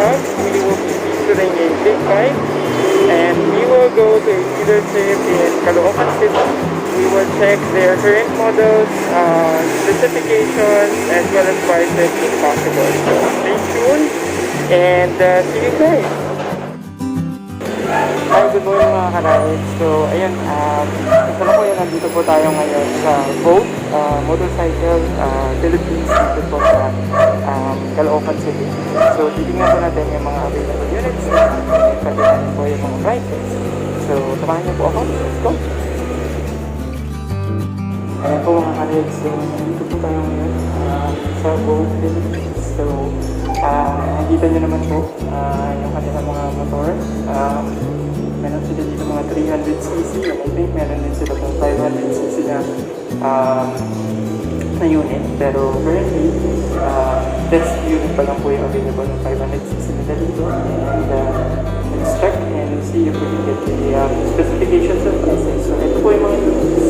vlog, we will be featuring a big bike, and we will go to a dealership in Caloocan City. We will check their current models, specifications, as well as prices if possible. So stay tuned, and see you guys! Hi, good morning mga ka-rides. So, ayun, kasalukuyan nandito po tayo ngayon sa Voge Motorcycle Philippines dito po sa Caloocan City. So, titignan po natin yung mga available units at pati natin po yung mga prices. So, samahan niyo po ako. Let's go! Ayan po mga ka-rides. So, nandito po tayo ngayon sa Voge Philippines. So, nakikita nyo naman po yung kanilang mga motor. Meron sila dito mga 300cc, and I think meron din sila pang 500cc na unit. Pero currently, test unit pa lang po yung available ng 500cc nila dito. And let's check and see if we can get the specifications and prices. So ito po yung mga units.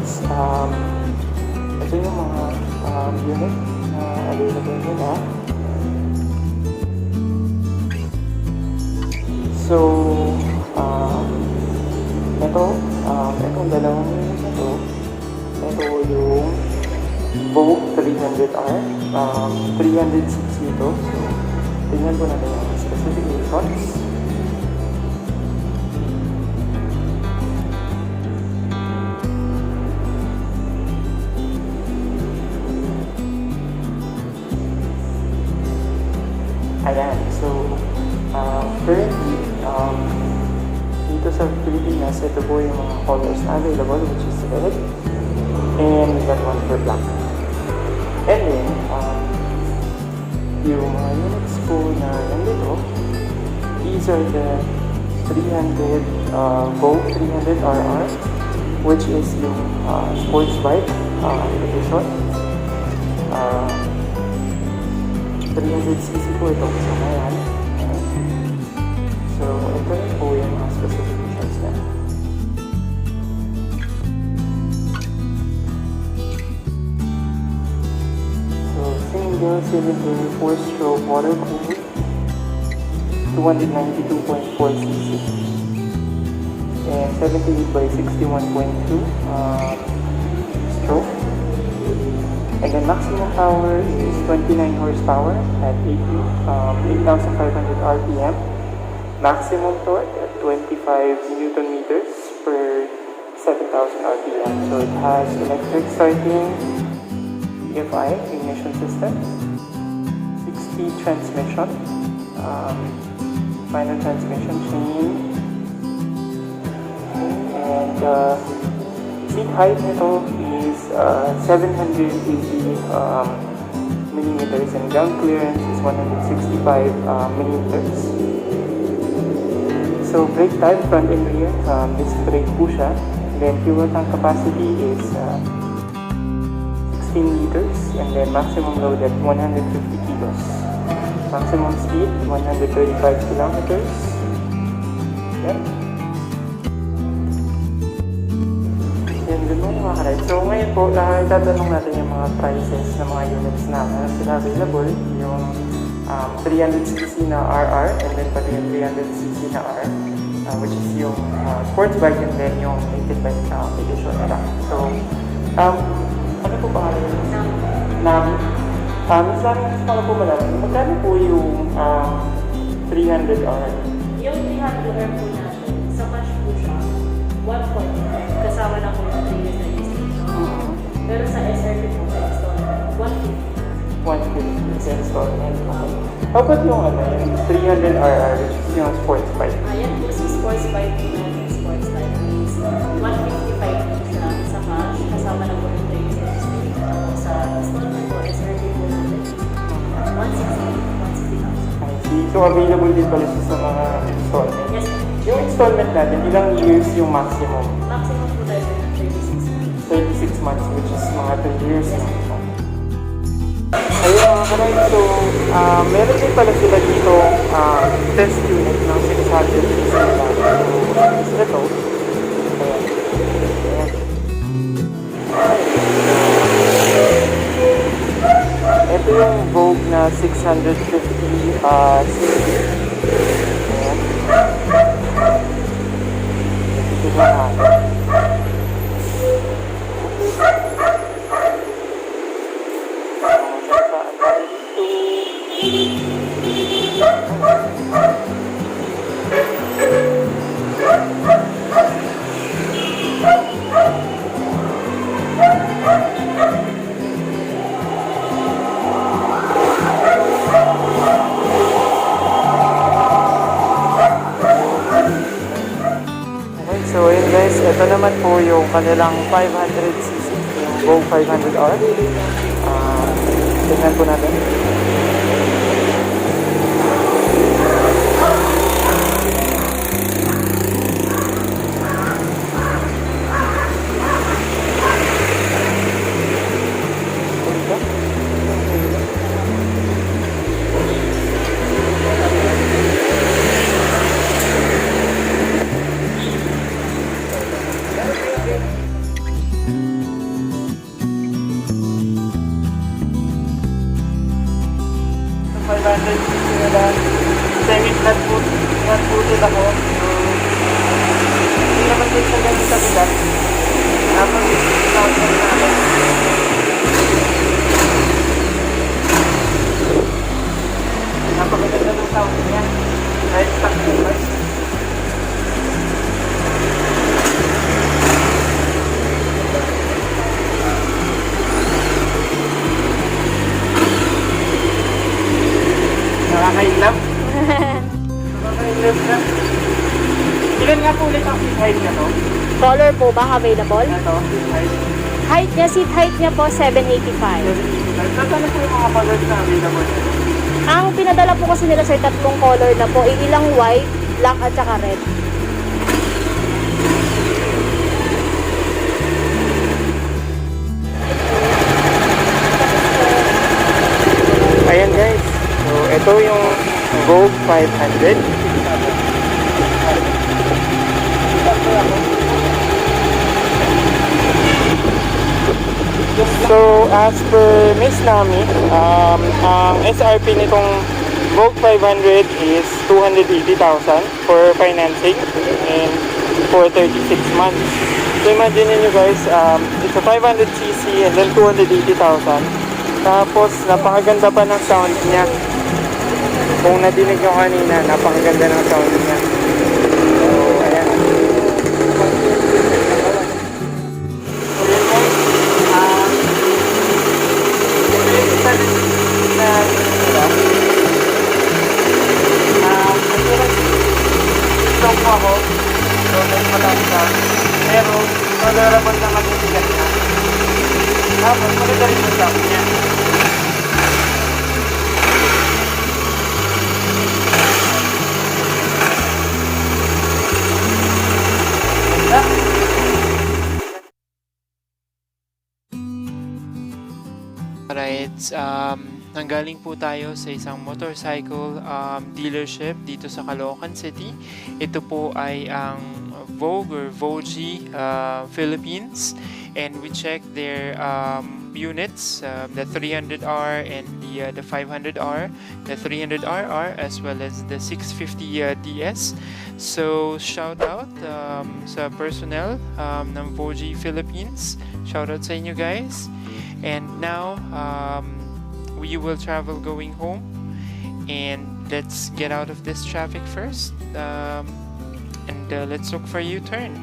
units. Ito yung mga unit na available nila. So, itong dalawang unit na to, ito yung Vogue 300R, 300cc ito. So, tingnan po natin yung specifications. Ayan, so currently, dito sa Pilipinas, ito po yung mga colors na available, which is red, and we got one for black. And then, yung mga units po na nandito, these are the 300, Vogue 300RR, which is yung sports bike edition. 300cc po ito. So, ayan. So, ito rin po yung mga specifications niya. So, single cylinder 4-stroke water cooled 292.4cc and 78 by 61.2 stroke. And the maximum power is 29 horsepower at 8,500 RPM. Maximum torque at 25 Newton meters per 7,000 RPM. So it has electric starting, EFI, ignition system, 6-speed transmission, final transmission chain, and seat height nito is 780 millimeters and ground clearance is 165 millimeters. So brake type, front and rear, disc brake po siya. Then fuel tank capacity is 16 liters and then maximum load at 150 kilos. Maximum speed 135 kilometers. Yep. Yan din mo mga karide. So ngayon po, tatanong natin yung mga prices ng mga units na sila available. Yung 300cc na RR and then pati yung 300cc na R, which is yung sports bike and then yung naked bike edition nila. So, ano po pangalan yun? Nami. Miss Nami, gusto ko po malaman, magkano po yung 300R? Yung 300R po natin, sa cash po siya, 140. Kasama na po yung 3 years na registration. Pero sa SRP po, sa installment, 150. 150 sa installment. Okay. How about yung yung 300RR, which is yung sports bike? Ayan po si sports bike po natin, sports bike is 155 po siya sa cash, kasama na po yung 3 years registration. Sa installment po, SRP po natin, 160,000. I see. So available din pala siya sa mga installment? Yes. Yung installment natin, ilang years yung maximum? Maximum po tayo ng 36 months. 36 months, which is mga 2 years. Yes. Ayun mga karide, so meron din pala sila dito test unit ng 600 cc nila. So, ito. Ayan. Ito yung Vogue na 650 cc. Ayan. Ito na natin. So yun guys, ito naman po yung kanilang 500cc, yung Vogue 500R. Tingnan po natin. nakita ko. Hindi naman din siya ganun kabigat. Tapos, sound check natin. Napakaganda ng sound niya. Kahit stock number. Nakakailap. Nakakailap na. Ilan nga po ulit ang seat height niya to? Color po ba available? Ito, seat height. Height niya, seat height niya po 785. Saan po yung mga colors na available? Ang pinadala po kasi nila sir, tatlong color na po. Ilang white, black at saka red. Ayan guys. So, ito yung Vogue 500. So, as per Miss Nami, ang SRP nitong Vogue 500 is 280,000 for financing and for 36 months. So, imagine nyo guys, it's a 500cc and then 280,000. Tapos, napakaganda pa ng sound niya. Kung nadinig nyo kanina, napakaganda ng sound niya. So, ayan. So, yun guys. Ito yung isa na strong po ako. So, may malang siya. Pero, tolerable naman yung bigat niya. Tapos, maganda rin yung sound niya. Alright, nanggaling po tayo sa isang motorcycle dealership dito sa Caloocan City. Ito po ay ang Vogue or Voge Philippines, and we checked their units, the 300R and the 500R, the 300RR as well as the 650 DS. So shout out sa personnel ng Voge Philippines. Shout out sa inyo guys. And now we will travel going home, and let's get out of this traffic first, and let's look for a U-turn.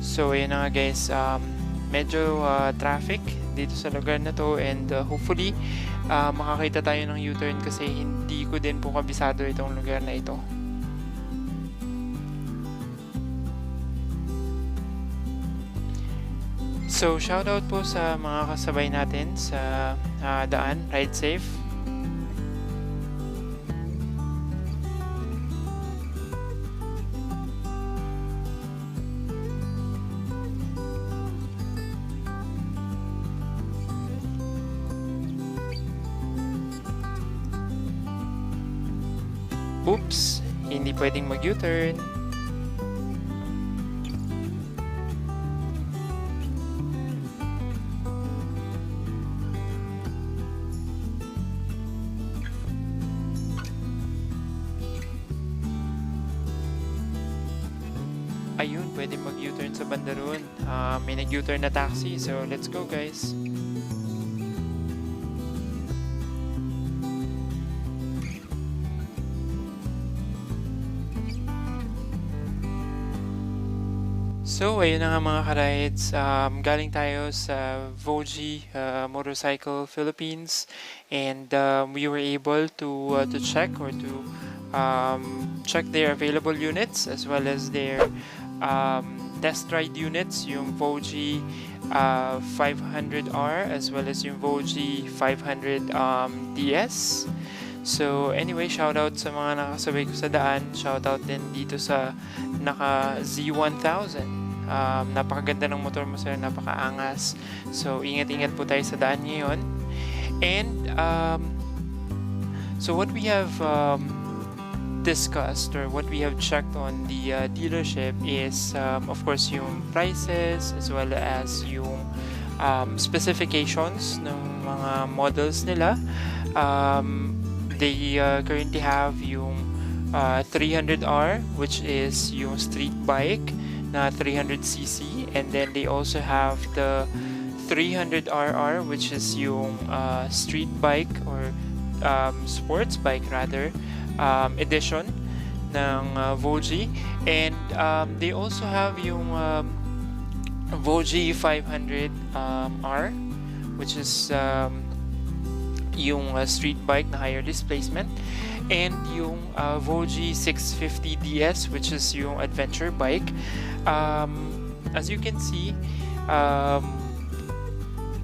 So ayun na nga guys, medyo traffic dito sa lugar na to, and hopefully makakita tayo ng U-turn kasi hindi ko din po kabisado itong lugar na ito. So shoutout po sa mga kasabay natin sa daan. Ride safe. Oops, hindi pwedeng mag-U-turn. Ayun, pwede mag-U-turn sa banda roon. May nag-U-turn na taxi, so let's go guys. So, ayun na nga mga ka-rides, galing tayo sa Voge Motorcycle Philippines, and we were able to check or to check their available units as well as their test ride units, yung Voge 500R as well as yung Voge 500 DS. So anyway, shoutout sa mga nakasabay ko sa daan, shoutout din dito sa naka Z1000. Napakaganda ng motor mo sir, napakaangas. So ingat-ingat po tayo sa daan ngayon. And so what we have discussed or what we have checked on the dealership is of course yung prices as well as yung specifications ng mga models nila. They currently have yung 300R, which is yung street bike na 300cc, and then they also have the 300RR, which is yung street bike or sports bike rather, edition ng Voge. And they also have yung Voge 500R, which is yung street bike na higher displacement, and yung Voge 650DS, which is yung adventure bike. As you can see,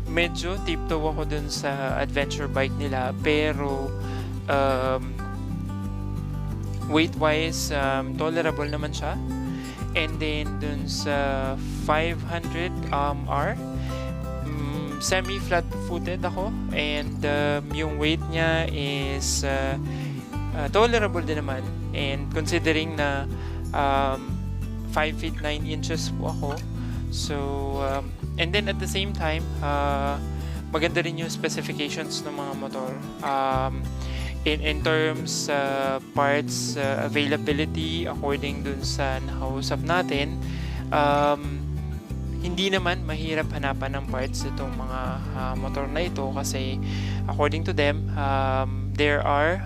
medyo tiptoe ako dun sa adventure bike nila, pero weight-wise, tolerable naman siya. And then dun sa 500R, semi-flat-footed ako, and yung weight niya is tolerable din naman. And considering na 5 feet 9 inches po ako, so and then at the same time, maganda rin yung specifications ng mga motor. In terms parts availability, according dun sa nakausap natin, hindi naman mahirap hanapan ng parts itong mga motor na ito, kasi according to them, there are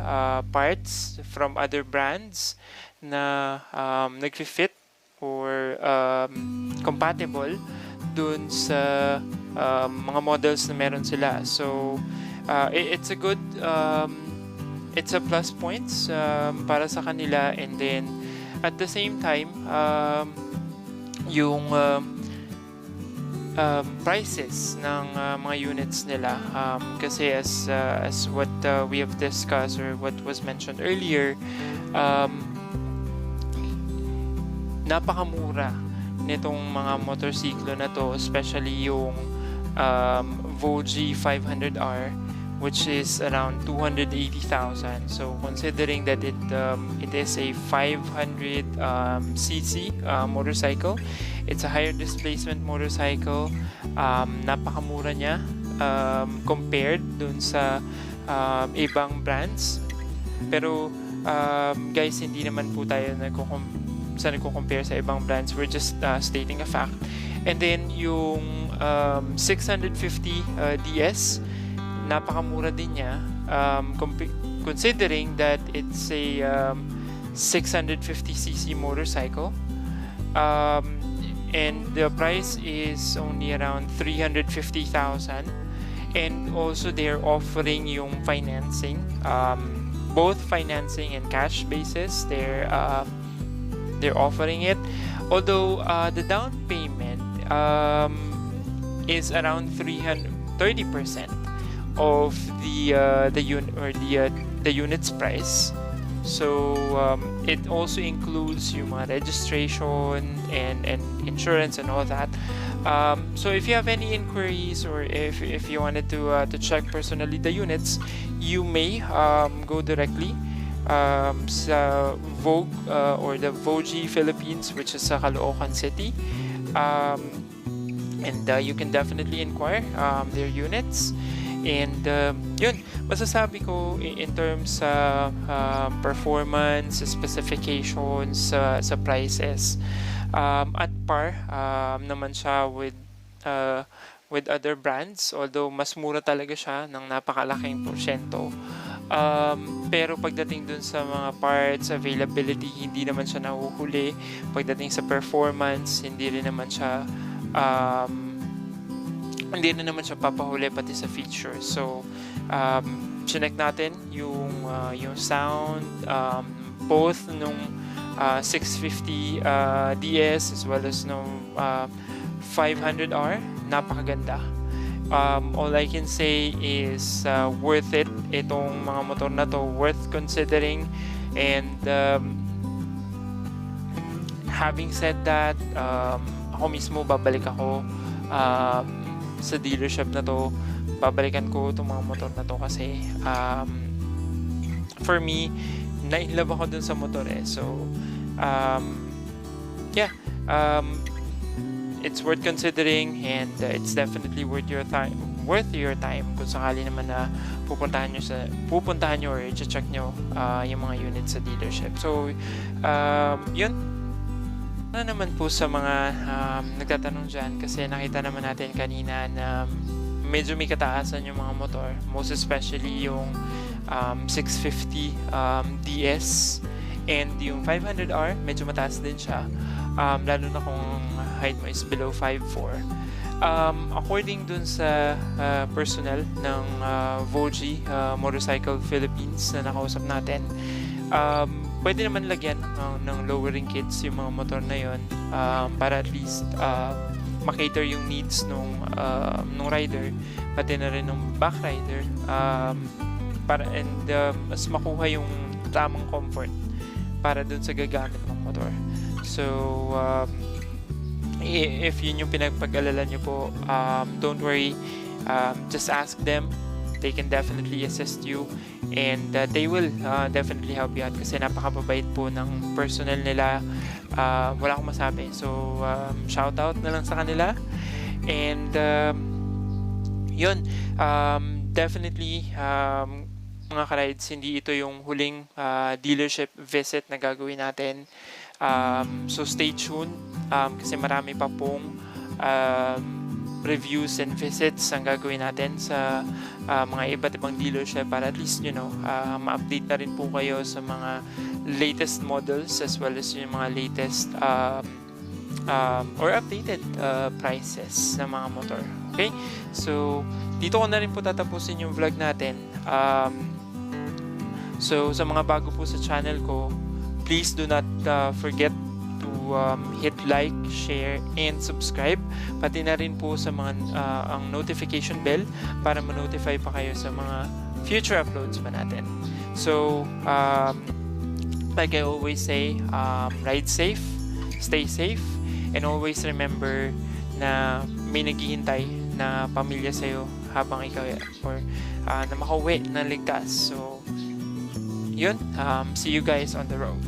parts from other brands na nag-fit or compatible dun sa mga models na meron sila. So it's a good it's a plus points para sa kanila. And then at the same time, yung prices ng mga units nila, kasi as what we have discussed or what was mentioned earlier, napakamura nitong mga motorsiklo na to, especially yung Voge 500R, which is around 280,000. So considering that it is a 500cc motorcycle, it's a higher displacement motorcycle, napakamura niya compared dun sa ibang brands. Pero guys, hindi naman po tayo nagko-compare sa ibang brands. We're just stating a fact. And then yung 650 DS, napakamura din niya, considering that it's a 650cc motorcycle, and the price is only around 350,000. And also they're offering yung financing, both financing and cash basis. They're offering it, although the down payment is around 30% of the unit's price. So it also includes yung mga registration and insurance and all that. So if you have any inquiries, or if you wanted to check personally the units, you may go directly sa Vogue or the Voge Philippines, which is sa Caloocan City, and you can definitely inquire their units. And yun, masasabi ko in terms sa performance, specifications, sa prices, at par naman siya with other brands, although mas mura talaga siya ng napakalaking porsyento. Pero pagdating dun sa mga parts availability, hindi naman siya nahuhuli. Pagdating sa performance, hindi rin naman siya papahuli, pati sa features. So chinek natin yung sound, both nung 650 DS as well as nung 500R, napakaganda. All I can say is worth it. Itong mga motor na to, worth considering. And having said that, ako mismo babalik ako sa dealership na to. Babalikan ko itong mga motor na to kasi for me, na-inlove ako dun sa motor eh. So, yeah, it's worth considering, and it's definitely worth your time kung sakali naman na pupuntahan nyo or i-check nyo yung mga units sa dealership. So, yun. Ano naman po sa mga nagtatanong dyan, kasi nakita naman natin kanina na medyo may kataasan yung mga motor, most especially yung 650 DS and yung 500R, medyo mataas din siya, lalo na kung height mo is below 5'4". According dun sa personnel ng Voge Motorcycle Philippines na nakausap natin, pwede naman lagyan ng lowering kits yung mga motor na yon, para at least makater yung needs nung rider, pati na rin nung back rider, mas makuha yung tamang comfort para dun sa gagamit ng motor. So, if yun yung pinagpag-alala nyo po, don't worry, just ask them. They can definitely assist you, and they will definitely help you out, kasi napakababait po ng personnel nila. Wala akong masabi. So, shout out na lang sa kanila. And yun, definitely, mga ka-rides, hindi ito yung huling dealership visit na gagawin natin. So stay tuned, kasi marami pa pong reviews and visits ang gagawin natin sa mga iba't ibang dealership, para at least ma-update na rin po kayo sa mga latest models, as well as yung mga latest or updated prices ng mga motor. Okay? So, dito ko na rin po tatapusin yung vlog natin. So, sa mga bago po sa channel ko, please do not forget to hit like, share, and subscribe. Pati na rin po sa mga ang notification bell para ma-notify pa kayo sa mga future uploads pa natin. So, like I always say, ride safe, stay safe, and always remember na may naghihintay na pamilya sa'yo habang ikaw or na makauwi ng ligtas. So, yun. See you guys on the road.